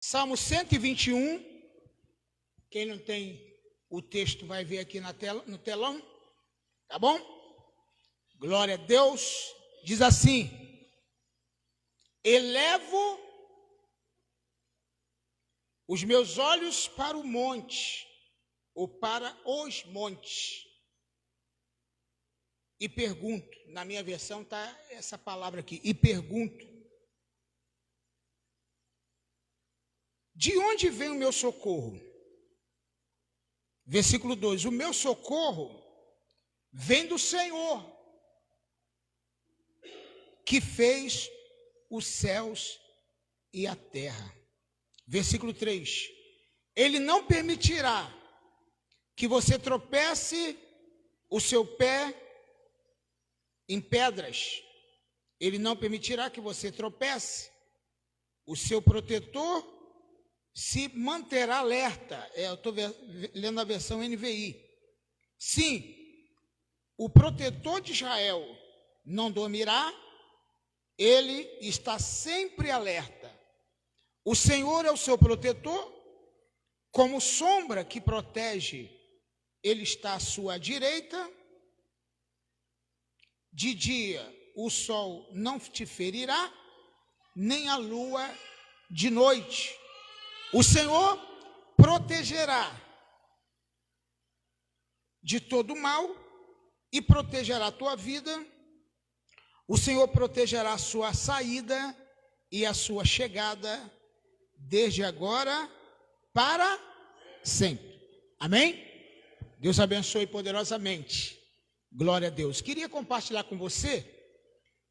Salmo 121, quem não tem o texto vai ver aqui na tela, no telão, tá bom? Glória a Deus, diz assim: elevo os meus olhos para o monte, ou para os montes, e pergunto, na minha versão está essa palavra aqui, e pergunto, de onde vem o meu socorro? Versículo 2, o meu socorro vem do Senhor, que fez os céus e a terra. Versículo 3, ele não permitirá que você tropece o seu pé em pedras. Ele não permitirá que você tropece. O seu protetor se manterá alerta. Eu estou lendo a versão NVI. Sim, o protetor de Israel não dormirá, ele está sempre alerta. O Senhor é o seu protetor, como sombra que protege, ele está à sua direita. De dia o sol não te ferirá, nem a lua de noite. O Senhor protegerá de todo mal e protegerá a tua vida. O Senhor protegerá a sua saída e a sua chegada, desde agora para sempre. Amém? Deus abençoe poderosamente. Glória a Deus. Queria compartilhar com você.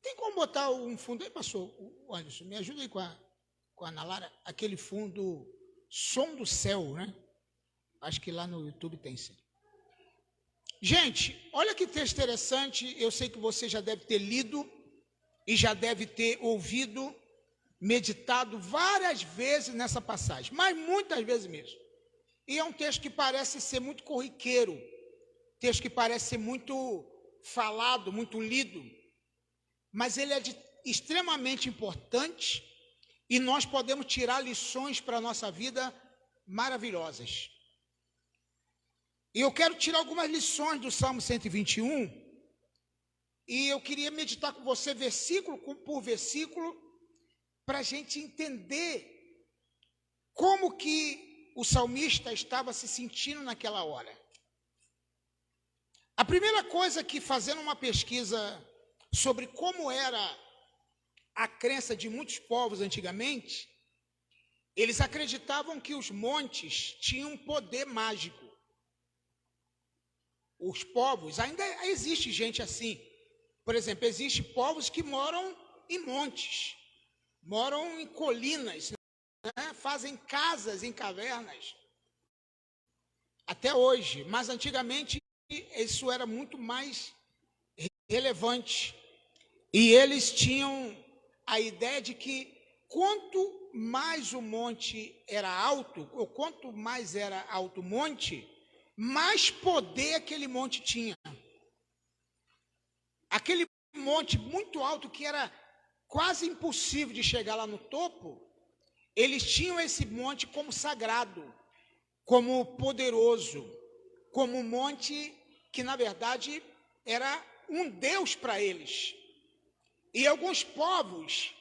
Tem como botar um fundo aí, pastor Anderson? Me ajuda aí com a Ana Lara, aquele fundo Som do Céu, né? Acho que lá no YouTube tem sim. Gente, olha que texto interessante. Eu sei que você já deve ter lido e já deve ter ouvido, meditado várias vezes nessa passagem, mas muitas vezes mesmo. E é um texto que parece ser muito corriqueiro, texto que parece ser muito falado, muito lido, mas ele é extremamente importante e nós podemos tirar lições para a nossa vida maravilhosas. E eu quero tirar algumas lições do Salmo 121 e eu queria meditar com você versículo por versículo para a gente entender como que o salmista estava se sentindo naquela hora. A primeira coisa que, fazendo uma pesquisa sobre como era a crença de muitos povos antigamente, eles acreditavam que os montes tinham um poder mágico. Os povos, ainda existe gente assim. Por exemplo, existem povos que moram em montes, moram em colinas, né? Fazem casas em cavernas. Até hoje, mas antigamente isso era muito mais relevante. E eles tinham a ideia de que quanto mais o monte era alto, ou quanto mais era alto o monte, mais poder aquele monte tinha. Aquele monte muito alto que era quase impossível de chegar lá no topo, eles tinham esse monte como sagrado, como poderoso, como um monte que na verdade era um Deus para eles. E alguns povos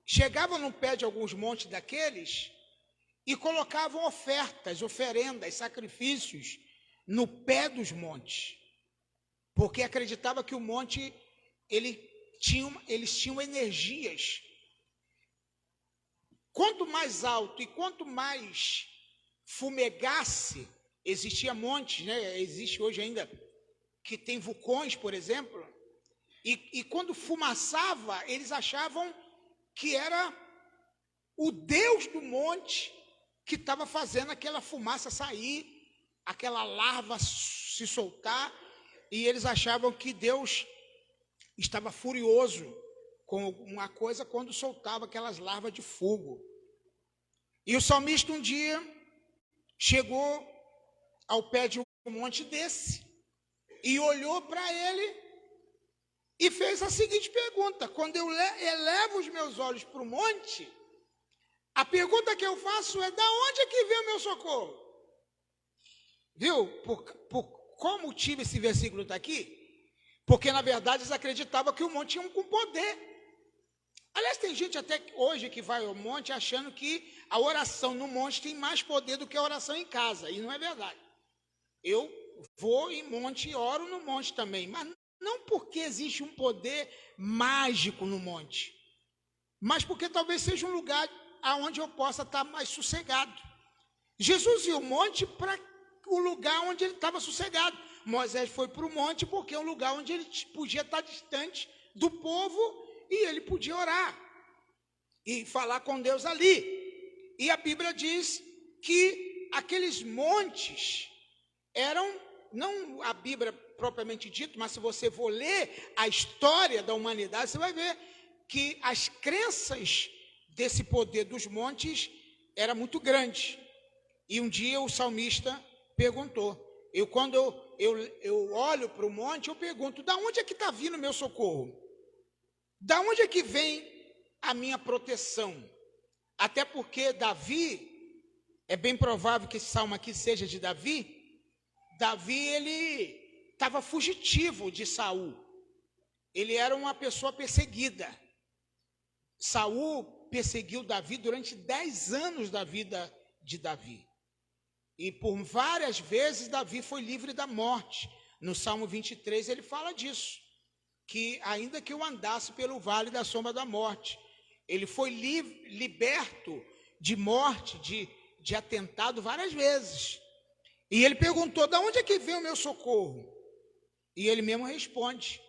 chegavam no pé de alguns montes daqueles e colocavam ofertas, oferendas, sacrifícios no pé dos montes, porque acreditava que o monte eles tinham energias. Quanto mais alto e quanto mais fumegasse, existia montes, né? Existe hoje ainda que tem vulcões, por exemplo, e quando fumaçava, eles achavam que era o Deus do monte que estava fazendo aquela fumaça sair, aquela larva se soltar, e eles achavam que Deus estava furioso com uma coisa quando soltava aquelas larvas de fogo. E o salmista um dia chegou ao pé de um monte desse e olhou para ele e fez a seguinte pergunta: quando eu elevo os meus olhos para o monte, A pergunta que eu faço é: da onde é que vem o meu socorro? Viu? Por qual motivo esse versículo está aqui? Porque, na verdade, eles acreditavam que o monte tinha um poder. Aliás, tem gente até hoje que vai ao monte achando que a oração no monte tem mais poder do que a oração em casa. E não é verdade. Eu vou em monte e oro no monte também. Mas não porque existe um poder mágico no monte. Mas porque talvez seja um lugar onde eu possa estar mais sossegado. Jesus ia ao monte para o lugar onde ele estava sossegado. Moisés foi para o monte porque é um lugar onde ele podia estar distante do povo e ele podia orar e falar com Deus ali. E a Bíblia diz que aqueles montes eram, não a Bíblia propriamente dita, mas se você for ler a história da humanidade, você vai ver que as crenças desse poder dos montes era muito grande. E um dia o salmista perguntou, quando eu olho para o monte, eu pergunto: da onde é que está vindo o meu socorro? Da onde é que vem a minha proteção? Até porque Davi, é bem provável que esse salmo aqui seja de Davi. Davi, ele estava fugitivo de Saul. Ele era uma pessoa perseguida. Saul perseguiu Davi durante 10 anos da vida de Davi. E por várias vezes Davi foi livre da morte. No Salmo 23 ele fala disso, que ainda que eu andasse pelo vale da sombra da morte, ele foi liberto de morte, de atentado várias vezes. E ele perguntou: da onde é que vem o meu socorro? E ele mesmo responde: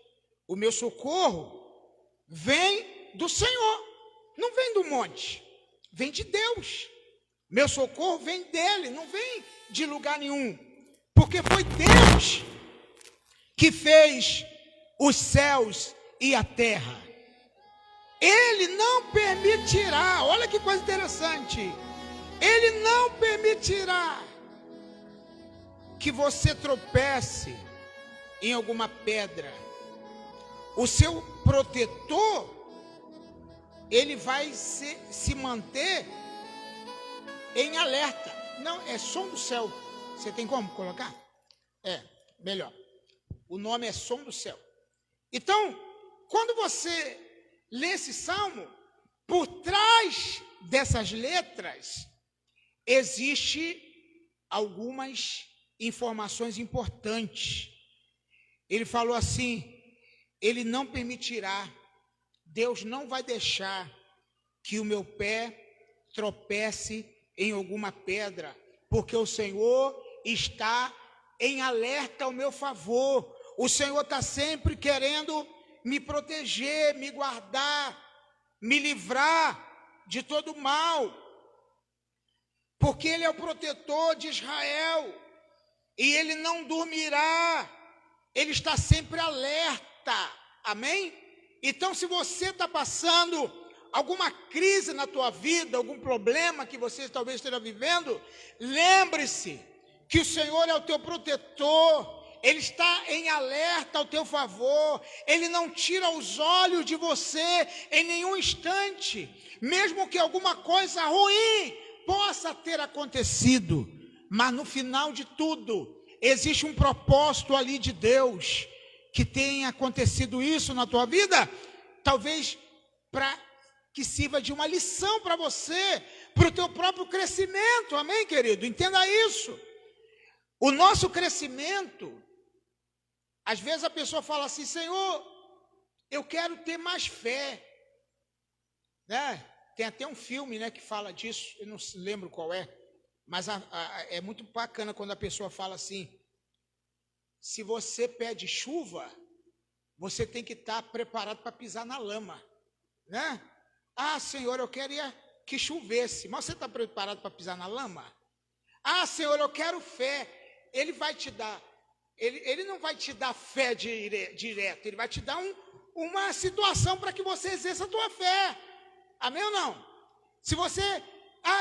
o meu socorro vem do Senhor, não vem do monte, vem de Deus. Meu socorro vem dele, não vem de lugar nenhum, porque foi Deus que fez os céus e a terra. Ele não permitirá, olha que coisa interessante, ele não permitirá que você tropece em alguma pedra. O seu protetor, ele vai se manter em alerta. Não, é som do céu. Você tem como colocar? Melhor. O nome é som do céu. Então, quando você lê esse salmo, por trás dessas letras, existe algumas informações importantes. Ele falou assim: ele não permitirá, Deus não vai deixar que o meu pé tropece em alguma pedra, porque o Senhor está em alerta ao meu favor. O Senhor está sempre querendo me proteger, me guardar, me livrar de todo mal, porque Ele é o protetor de Israel, e Ele não dormirá, Ele está sempre alerta, amém? Então, se você está passando alguma crise na tua vida, algum problema que você talvez esteja vivendo, lembre-se que o Senhor é o teu protetor, Ele está em alerta ao teu favor, Ele não tira os olhos de você em nenhum instante, mesmo que alguma coisa ruim possa ter acontecido, mas no final de tudo, existe um propósito ali de Deus, que tenha acontecido isso na tua vida, talvez para que sirva de uma lição para você, para o teu próprio crescimento, amém, querido? Entenda isso. O nosso crescimento, às vezes a pessoa fala assim: Senhor, eu quero ter mais fé, né? Tem até um filme, né, que fala disso, eu não lembro qual é, mas é muito bacana quando a pessoa fala assim: se você pede chuva, você tem que estar preparado para pisar na lama, né? Ah, Senhor, eu queria que chovesse, mas você está preparado para pisar na lama? Ah, Senhor, eu quero fé. Ele vai te dar, ele não vai te dar fé direto, ele vai te dar uma situação para que você exerça a tua fé, amém ou não? Se você,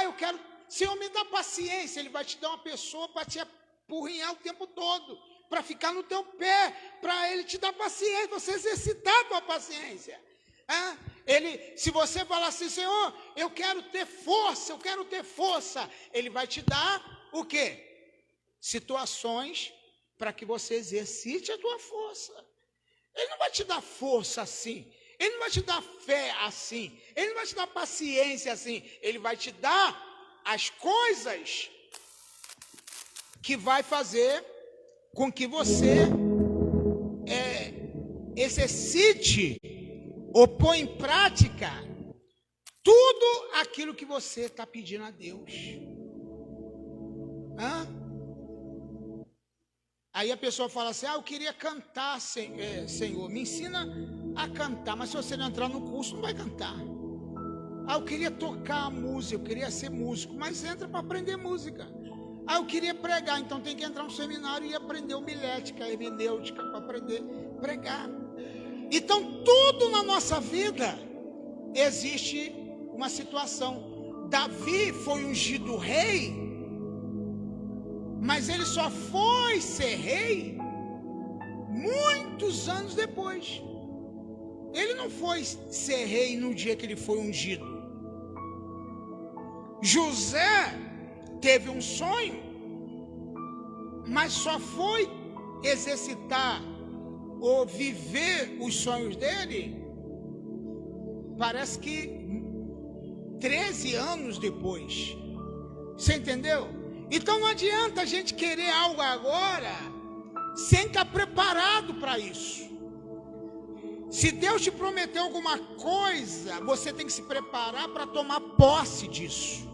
eu quero, Senhor, me dá paciência, Ele vai te dar uma pessoa para te apurrinhar o tempo todo, para ficar no teu pé, para Ele te dar paciência, você exercitar a tua paciência. Se você falar assim, Senhor, eu quero ter força, Ele vai te dar o quê? Situações para que você exercite a tua força. Ele não vai te dar força assim. Ele não vai te dar fé assim. Ele não vai te dar paciência assim. Ele vai te dar as coisas que vai fazer com que você exercite ou põe em prática tudo aquilo que você está pedindo a Deus. Aí a pessoa fala assim, eu queria cantar, Senhor, me ensina a cantar, mas se você não entrar no curso, não vai cantar. Eu queria tocar a música, eu queria ser músico, mas entra para aprender música. Eu queria pregar, então tem que entrar no seminário e aprender homilética, hermenêutica, para aprender a pregar. Então, tudo na nossa vida existe uma situação. Davi foi ungido rei, mas ele só foi ser rei muitos anos depois. Ele não foi ser rei no dia que ele foi ungido. José teve um sonho, mas só foi exercitar ou viver os sonhos dele, parece que 13 anos depois. Você entendeu? Então não adianta a gente querer algo agora sem estar preparado para isso. Se Deus te prometeu alguma coisa, você tem que se preparar para tomar posse disso.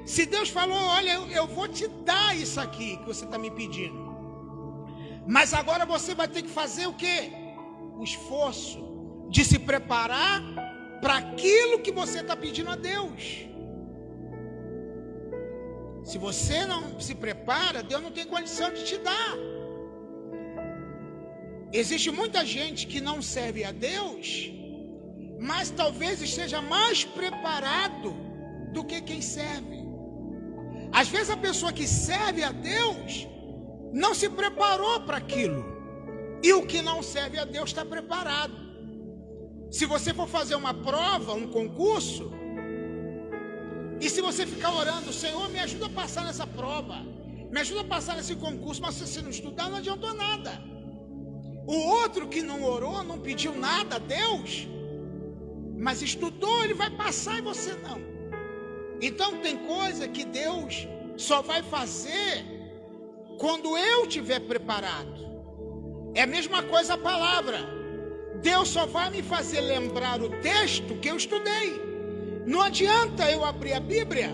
Se Deus falou, olha, eu vou te dar isso aqui que você está me pedindo, mas agora você vai ter que fazer o quê? O esforço de se preparar para aquilo que você está pedindo a Deus. Se você não se prepara, Deus não tem condição de te dar. Existe muita gente que não serve a Deus, mas talvez esteja mais preparado do que quem serve. Às vezes a pessoa que serve a Deus não se preparou para aquilo, e o que não serve a Deus está preparado. Se você for fazer uma prova, um concurso, e se você ficar orando, Senhor, me ajuda a passar nessa prova, me ajuda a passar nesse concurso, mas se você não estudar, não adiantou nada. O outro que não orou, não pediu nada a Deus, mas estudou, ele vai passar e você não. Então tem coisa que Deus só vai fazer quando eu estiver preparado. É a mesma coisa a palavra. Deus só vai me fazer lembrar o texto que eu estudei. Não adianta eu abrir a Bíblia,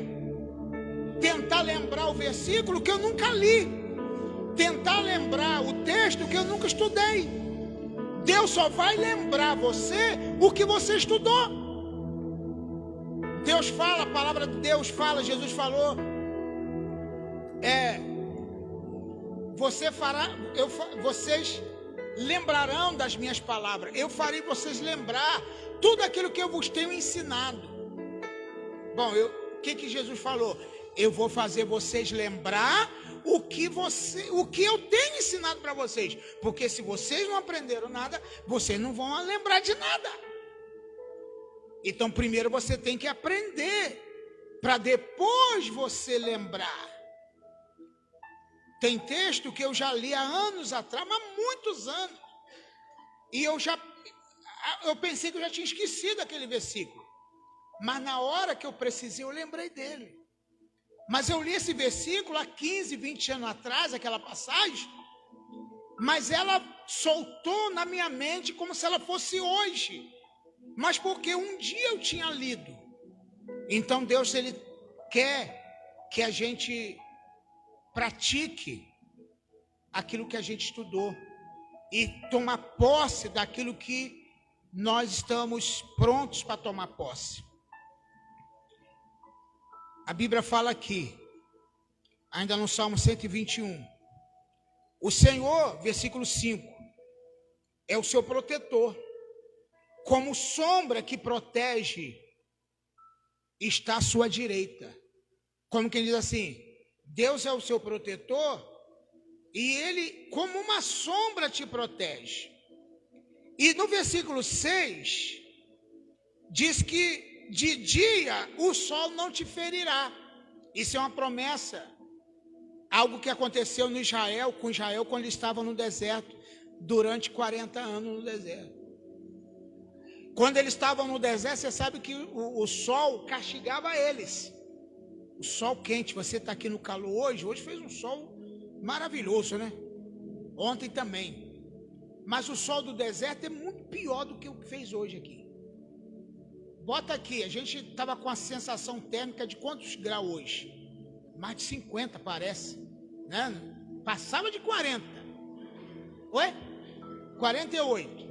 tentar lembrar o versículo que eu nunca li, tentar lembrar o texto que eu nunca estudei. Deus só vai lembrar você o que você estudou. Deus fala, a palavra de Deus fala, Jesus falou, vocês lembrarão das minhas palavras, eu farei vocês lembrar tudo aquilo que eu vos tenho ensinado. Bom, o que Jesus falou? Eu vou fazer vocês lembrar o que eu tenho ensinado para vocês, porque se vocês não aprenderam nada, vocês não vão lembrar de nada. Então primeiro você tem que aprender, para depois você lembrar. Tem texto que eu já li há anos atrás, mas muitos anos, e eu pensei que eu já tinha esquecido aquele versículo, mas na hora que eu precisei, eu lembrei dele. Mas eu li esse versículo há 15, 20 anos atrás, aquela passagem, mas ela soltou na minha mente como se ela fosse hoje, mas porque um dia eu tinha lido. Então Deus, Ele quer que a gente pratique aquilo que a gente estudou e tomar posse daquilo que nós estamos prontos para tomar posse. A Bíblia fala aqui, ainda no Salmo 121, o Senhor, versículo 5, é o seu protetor, como sombra que protege, está à sua direita. Como quem diz assim, Deus é o seu protetor e Ele, como uma sombra, te protege. E no versículo 6, diz que de dia o sol não te ferirá. Isso é uma promessa. Algo que aconteceu no Israel, com Israel, quando eles estavam no deserto, durante 40 anos no deserto. Quando eles estavam no deserto, você sabe que o sol castigava eles. O sol quente, você está aqui no calor hoje fez um sol maravilhoso, né? Ontem também. Mas o sol do deserto é muito pior do que o que fez hoje aqui. Bota aqui, a gente estava com a sensação térmica de quantos graus hoje? Mais de 50 parece, né? Passava de 40. Oi? 48.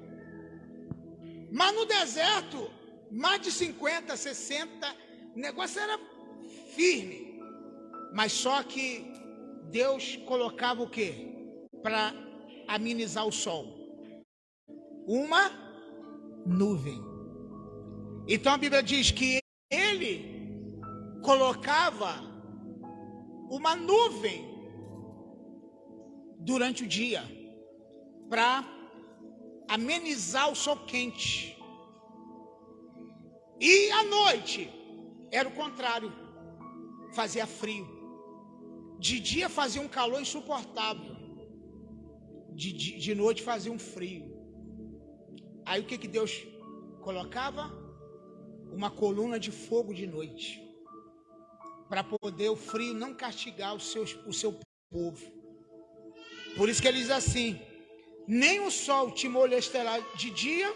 Mas no deserto, mais de 50, 60, o negócio era firme. Mas só que Deus colocava o quê? Para amenizar o sol. Uma nuvem. Então a Bíblia diz que ele colocava uma nuvem durante o dia para amenizar o sol quente. E à noite era o contrário, fazia frio. De dia fazia um calor insuportável, de noite fazia um frio. Aí o que Deus colocava? Uma coluna de fogo de noite, para poder o frio não castigar o seu povo. Por isso que ele diz assim: nem o sol te molestará de dia,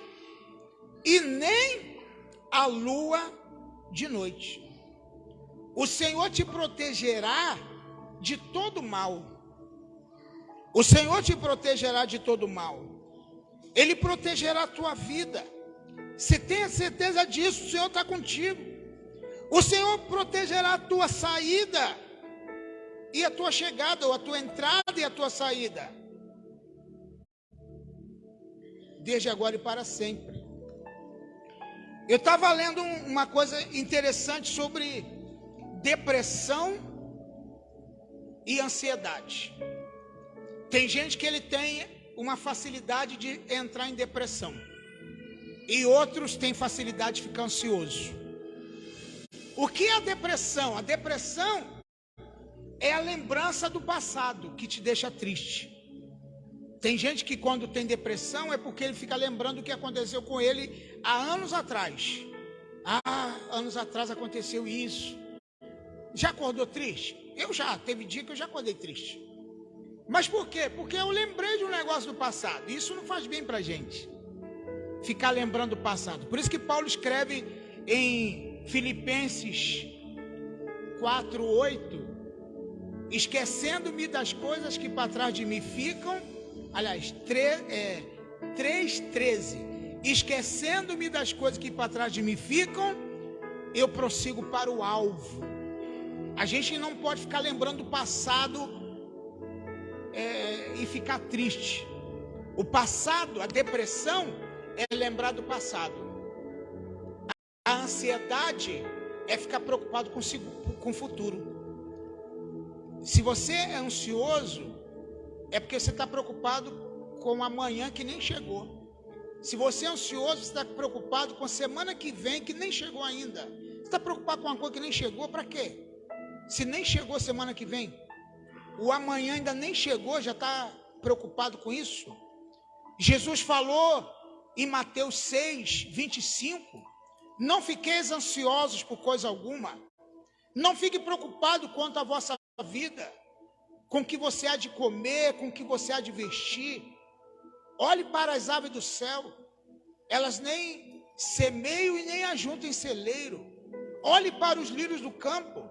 e nem a lua de noite. O Senhor te protegerá de todo mal. O Senhor te protegerá de todo mal. Ele protegerá a tua vida. Você tenha certeza disso, o Senhor está contigo. O Senhor protegerá a tua saída e a tua chegada, ou a tua entrada e a tua saída, desde agora e para sempre. Eu estava lendo uma coisa interessante sobre depressão e ansiedade. Tem gente que ele tem uma facilidade de entrar em depressão, e outros têm facilidade de ficar ansioso. O que é a depressão? A depressão é a lembrança do passado que te deixa triste. Tem gente que quando tem depressão é porque ele fica lembrando o que aconteceu com ele há anos atrás. Anos atrás aconteceu isso. Já acordou triste? Teve dia que eu já acordei triste. Mas por quê? Porque eu lembrei de um negócio do passado. Isso não faz bem pra gente, ficar lembrando do passado. Por isso que Paulo escreve em Filipenses 4:8, esquecendo-me das coisas que para trás de mim ficam. Aliás, 3:13, esquecendo-me das coisas que para trás de mim ficam, eu prossigo para o alvo. A gente não pode ficar lembrando do passado e ficar triste. O passado, a depressão, é lembrar do passado. A ansiedade é ficar preocupado com o futuro. Se você é ansioso, é porque você está preocupado com amanhã que nem chegou. Se você é ansioso, você está preocupado com a semana que vem que nem chegou ainda. Você está preocupado com uma coisa que nem chegou, para quê? Se nem chegou semana que vem, o amanhã ainda nem chegou, já está preocupado com isso? Jesus falou em Mateus 6:25, não fiqueis ansiosos por coisa alguma, não fique preocupado quanto à vossa vida, com o que você há de comer, com o que você há de vestir. Olhe para as aves do céu, elas nem semeiam e nem ajuntam em celeiro. Olhe para os lírios do campo,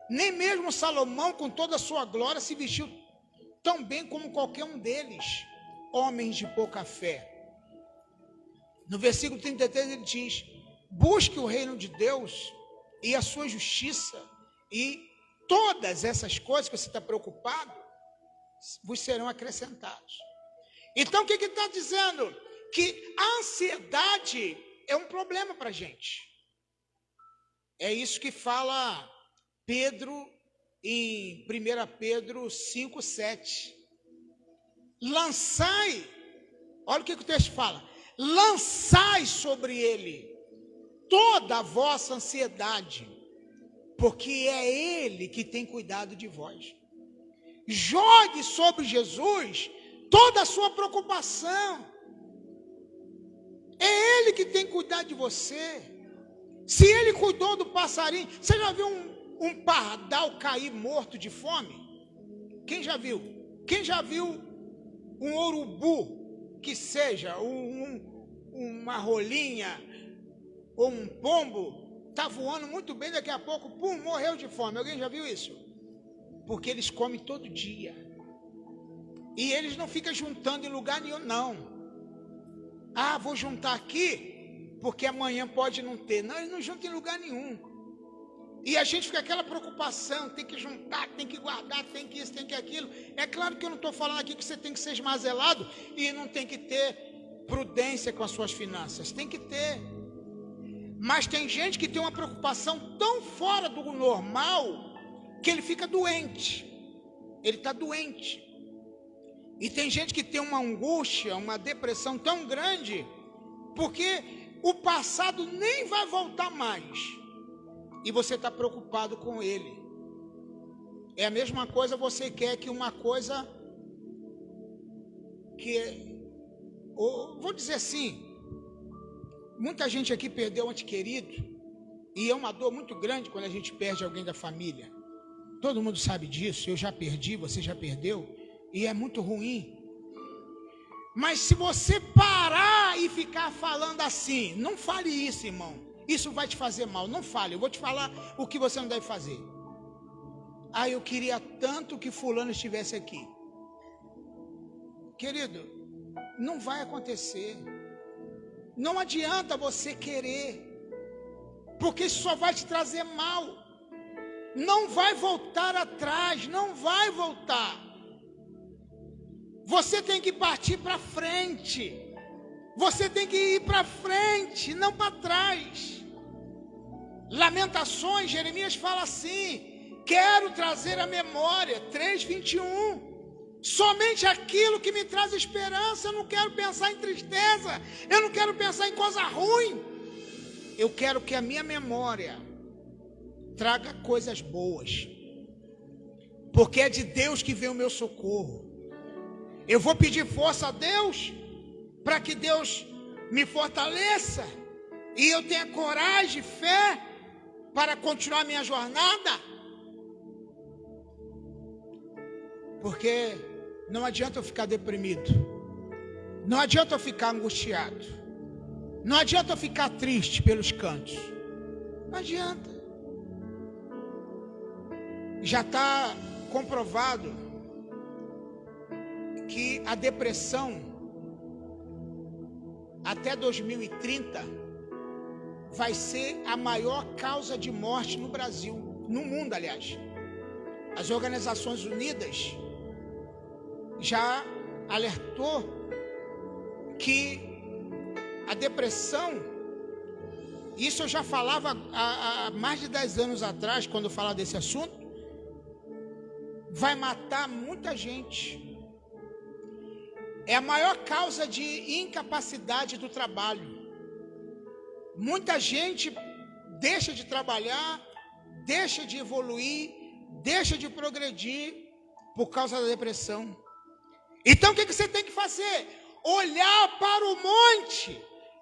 nem mesmo Salomão, com toda a sua glória, se vestiu tão bem como qualquer um deles. Homens de pouca fé. No versículo 33 ele diz: busque o reino de Deus e a sua justiça, e todas essas coisas que você está preocupado vos serão acrescentados. Então o que ele está dizendo? Que a ansiedade é um problema para a gente. É isso que fala Pedro em 1 Pedro 5:7. Lançai, olha o que o texto fala: lançai sobre ele toda a vossa ansiedade, porque é ele que tem cuidado de vós. Jogue sobre Jesus toda a sua preocupação. É ele que tem cuidado de você. Se ele cuidou do passarinho, você já viu um pardal cair morto de fome? Quem já viu? Quem já viu um urubu, que seja, uma rolinha ou um pombo, está voando muito bem, daqui a pouco, pum, morreu de fome. Alguém já viu isso? Porque eles comem todo dia. E eles não ficam juntando em lugar nenhum, não. Ah, vou juntar aqui, porque amanhã pode não ter. Não, eles não juntam em lugar nenhum. E a gente fica com aquela preocupação, tem que juntar, tem que guardar, tem que isso, tem que aquilo. É claro que eu não estou falando aqui que você tem que ser esmazelado e não tem que ter prudência com as suas finanças. Tem que ter. Mas tem gente que tem uma preocupação tão fora do normal que ele fica doente. Ele está doente. E tem gente que tem uma angústia, uma depressão tão grande, porque o passado nem vai voltar mais. E você está preocupado com ele. É a mesma coisa, você quer que uma coisa que, vou dizer assim, muita gente aqui perdeu um ente querido, e é uma dor muito grande quando a gente perde alguém da família. Todo mundo sabe disso, eu já perdi, você já perdeu, e é muito ruim. Mas se você parar e ficar falando assim, não fale isso, irmão. Isso vai te fazer mal, não fale. Eu vou te falar o que você não deve fazer. Ah, eu queria tanto que fulano estivesse aqui. Querido, não vai acontecer. Não adianta você querer, porque isso só vai te trazer mal. Não vai voltar atrás, não vai voltar. Você tem que partir para frente. Você tem que ir para frente, não para trás. Lamentações, Jeremias fala assim: quero trazer à memória, 3:21. Somente aquilo que me traz esperança. Eu não quero pensar em tristeza, eu não quero pensar em coisa ruim. Eu quero que a minha memória traga coisas boas, porque é de Deus que vem o meu socorro. Eu vou pedir força a Deus, para que Deus me fortaleça, e eu tenha coragem, fé, para continuar minha jornada. Porque não adianta eu ficar deprimido, não adianta eu ficar angustiado, não adianta eu ficar triste pelos cantos, não adianta. Já está comprovado que a depressão até 2030 vai ser a maior causa de morte no Brasil, no mundo, aliás. As Organizações Unidas já alertou que a depressão, isso eu já falava há mais de 10 anos atrás, quando eu falava desse assunto, vai matar muita gente. É a maior causa de incapacidade do trabalho. Muita gente deixa de trabalhar, deixa de evoluir, deixa de progredir por causa da depressão. Então o que você tem que fazer? Olhar para o monte,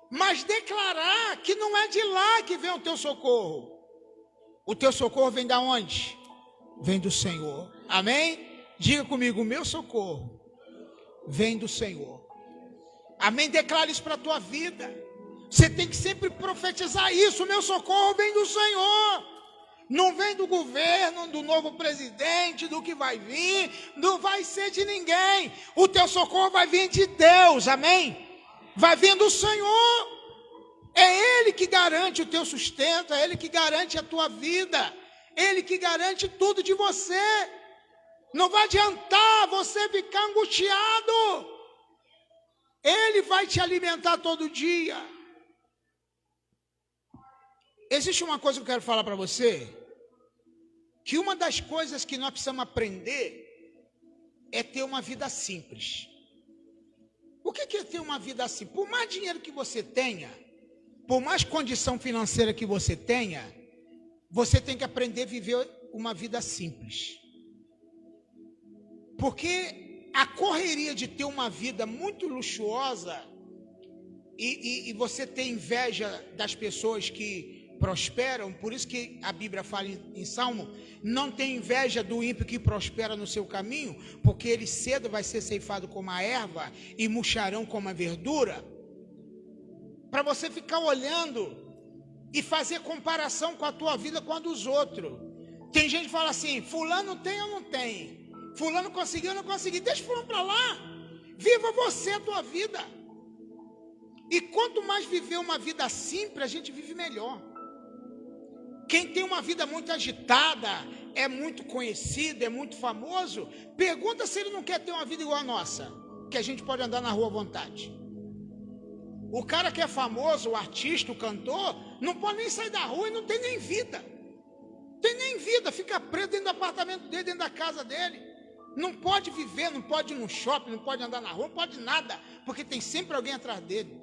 mas declarar que não é de lá que vem o teu socorro. O teu socorro vem da onde? Vem do Senhor. Amém? Diga comigo: o meu socorro vem do Senhor. Amém? Declare isso para a tua vida. Você tem que sempre profetizar isso: o meu socorro vem do Senhor. Não vem do governo, do novo presidente, do que vai vir, não vai ser de ninguém. O teu socorro vai vir de Deus, amém? Vai vir do Senhor. É Ele que garante o teu sustento, é Ele que garante a tua vida, Ele que garante tudo de você. Não vai adiantar você ficar angustiado. Ele vai te alimentar todo dia. Existe uma coisa que eu quero falar para você, que uma das coisas que nós precisamos aprender é ter uma vida simples. O que é ter uma vida assim? Por mais dinheiro que você tenha, por mais condição financeira que você tenha, você tem que aprender a viver uma vida simples. Porque a correria de ter uma vida muito luxuosa e você ter inveja das pessoas que prosperam, por isso que a Bíblia fala em Salmo, não tem inveja do ímpio que prospera no seu caminho, porque ele cedo vai ser ceifado como a erva e murcharão como a verdura. Para você ficar olhando e fazer comparação com a tua vida com a dos outros. Tem gente que fala assim, fulano tem ou não tem? Fulano conseguiu ou não conseguiu? Deixa fulano para lá. Viva você a tua vida. E quanto mais viver uma vida simples, a gente vive melhor. Quem tem uma vida muito agitada, é muito conhecido, é muito famoso, pergunta se ele não quer ter uma vida igual a nossa, que a gente pode andar na rua à vontade. O cara que é famoso, o artista, o cantor, não pode nem sair da rua e não tem nem vida. Tem nem vida, fica preso dentro do apartamento dele, dentro da casa dele. Não pode viver, não pode ir no shopping, não pode andar na rua, não pode nada, porque tem sempre alguém atrás dele.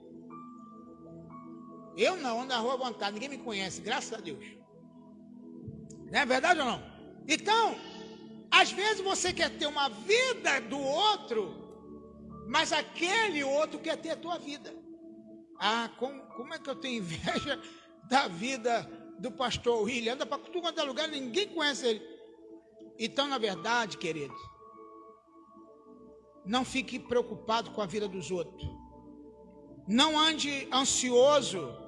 Eu não ando na rua à vontade, ninguém me conhece, graças a Deus. Não é verdade ou não? Então, às vezes você quer ter uma vida do outro, mas aquele outro quer ter a tua vida. Ah, como é que eu tenho inveja da vida do pastor William? Anda para tudo quanto é lugar, ninguém conhece ele. Então, na verdade, querido, não fique preocupado com a vida dos outros. Não ande ansioso.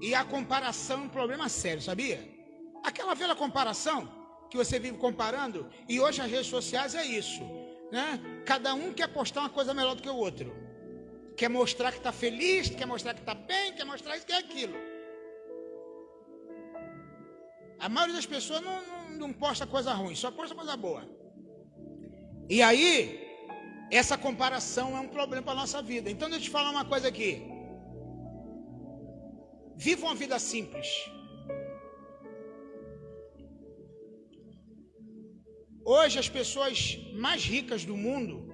E a comparação é um problema sério, sabia? Aquela velha comparação que você vive comparando, e hoje as redes sociais é isso, né? Cada um quer postar uma coisa melhor do que o outro. Quer mostrar que está feliz, quer mostrar que está bem, quer mostrar isso, quer aquilo. A maioria das pessoas não posta coisa ruim, só posta coisa boa. E aí, essa comparação é um problema para a nossa vida. Então, deixa eu te falar uma coisa aqui. Viva uma vida simples. Hoje, as pessoas mais ricas do mundo,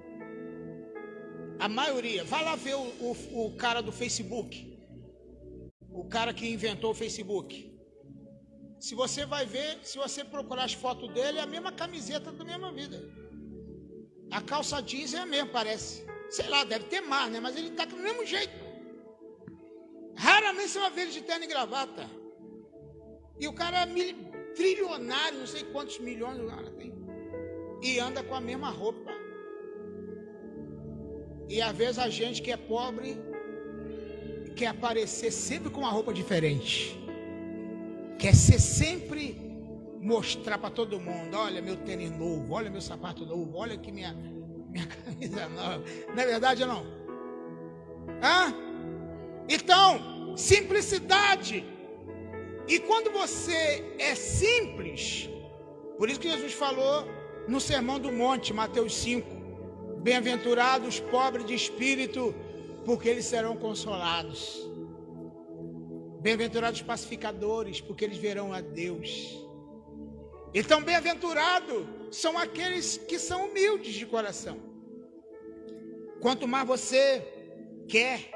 a maioria, vai lá ver o cara do Facebook, o cara que inventou o Facebook. Se você vai ver, se você procurar as fotos dele, é a mesma camiseta da mesma vida. A calça jeans é a mesma, parece. Sei lá, deve ter mais, né? Mas ele está do mesmo jeito. Raramente você vai ver ele de terno e gravata. E o cara é trilionário, não sei quantos milhões o cara tem. E anda com a mesma roupa. E às vezes a gente que é pobre quer aparecer sempre com uma roupa diferente. Quer ser sempre mostrar para todo mundo, olha meu tênis novo, olha meu sapato novo, olha aqui minha camisa nova. Não é verdade ou não? Então, simplicidade. E quando você é simples, por isso que Jesus falou no Sermão do Monte, Mateus 5, bem-aventurados os pobres de espírito, porque eles serão consolados. Bem-aventurados os pacificadores, porque eles verão a Deus. Então, bem-aventurados são aqueles que são humildes de coração. Quanto mais você quer,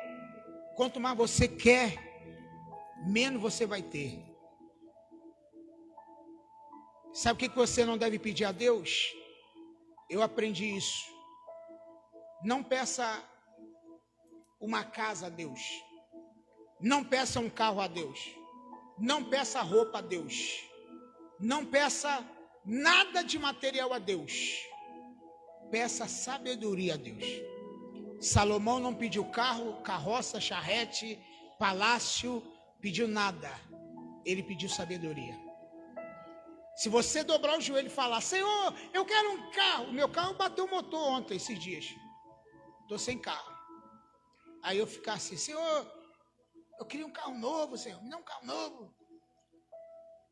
menos você vai ter. Sabe o que você não deve pedir a Deus? Eu aprendi isso. Não peça uma casa a Deus. Não peça um carro a Deus. Não peça roupa a Deus. Não peça nada de material a Deus. Peça sabedoria a Deus. Salomão não pediu carro, carroça, charrete, palácio, pediu nada. Ele pediu sabedoria. Se você dobrar o joelho e falar, Senhor, eu quero um carro. Meu carro bateu o motor ontem, esses dias. Estou sem carro. Aí eu ficar assim, Senhor, eu queria um carro novo, Senhor, me dá um carro novo.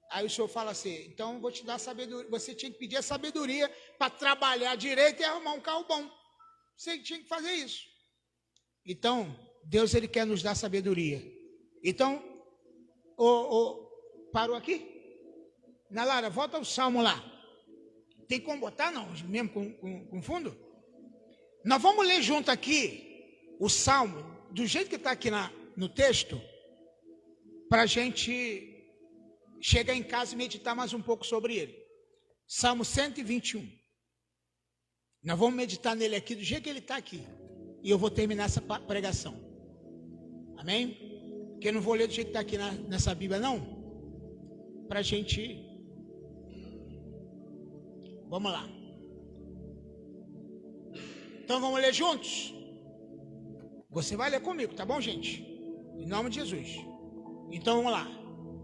Aí o Senhor fala assim, então eu vou te dar sabedoria. Você tinha que pedir a sabedoria para trabalhar direito e arrumar um carro bom. Você tinha que fazer isso. Então, Deus, Ele quer nos dar sabedoria. Então, parou aqui? Nalara, volta ao Salmo lá. Tem como botar, não? Mesmo com fundo? Nós vamos ler junto aqui o Salmo, do jeito que está aqui no texto, para a gente chegar em casa e meditar mais um pouco sobre ele. Salmo 121. Nós vamos meditar nele aqui do jeito que ele está aqui. E eu vou terminar essa pregação. Amém? Porque eu não vou ler do jeito que está aqui nessa Bíblia, não. Para a gente... Vamos lá. Então vamos ler juntos? Você vai ler comigo, tá bom, gente? Em nome de Jesus. Então vamos lá.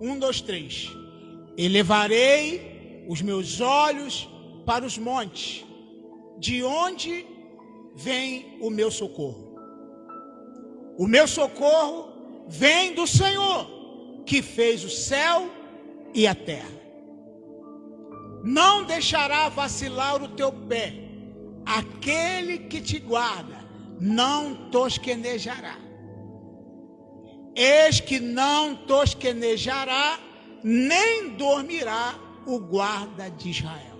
1, 2, 3. Elevarei os meus olhos para os montes, de onde vem o meu socorro. O meu socorro vem do Senhor, que fez o céu e a terra. Não deixará vacilar o teu pé. Aquele que te guarda não tosquenejará. Eis que não tosquenejará, nem dormirá o guarda de Israel.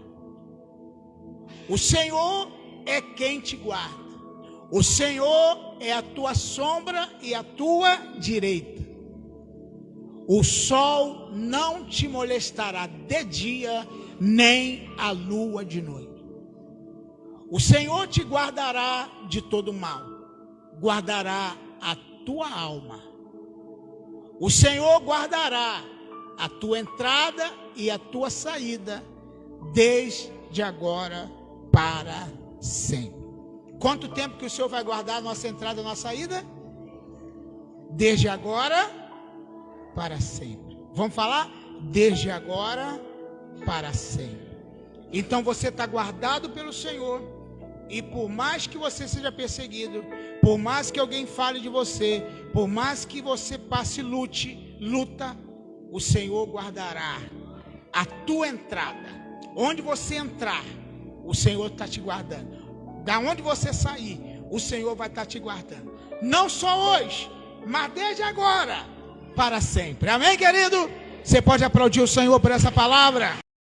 O Senhor é quem te guarda. O Senhor é a tua sombra e a tua direita. O sol não te molestará de dia, nem a lua de noite. O Senhor te guardará de todo mal, guardará a tua alma. O Senhor guardará a tua entrada e a tua saída, desde agora para sempre. Quanto tempo que o Senhor vai guardar a nossa entrada e a nossa saída? Desde agora para sempre. Vamos falar? Desde agora para sempre. Então você está guardado pelo Senhor. E por mais que você seja perseguido, por mais que alguém fale de você, por mais que você passe luta, o Senhor guardará a tua entrada. Onde você entrar, o Senhor está te guardando. Da onde você sair, o Senhor vai estar te guardando. Não só hoje, mas desde agora para sempre. Amém, querido? Você pode aplaudir o Senhor por essa palavra?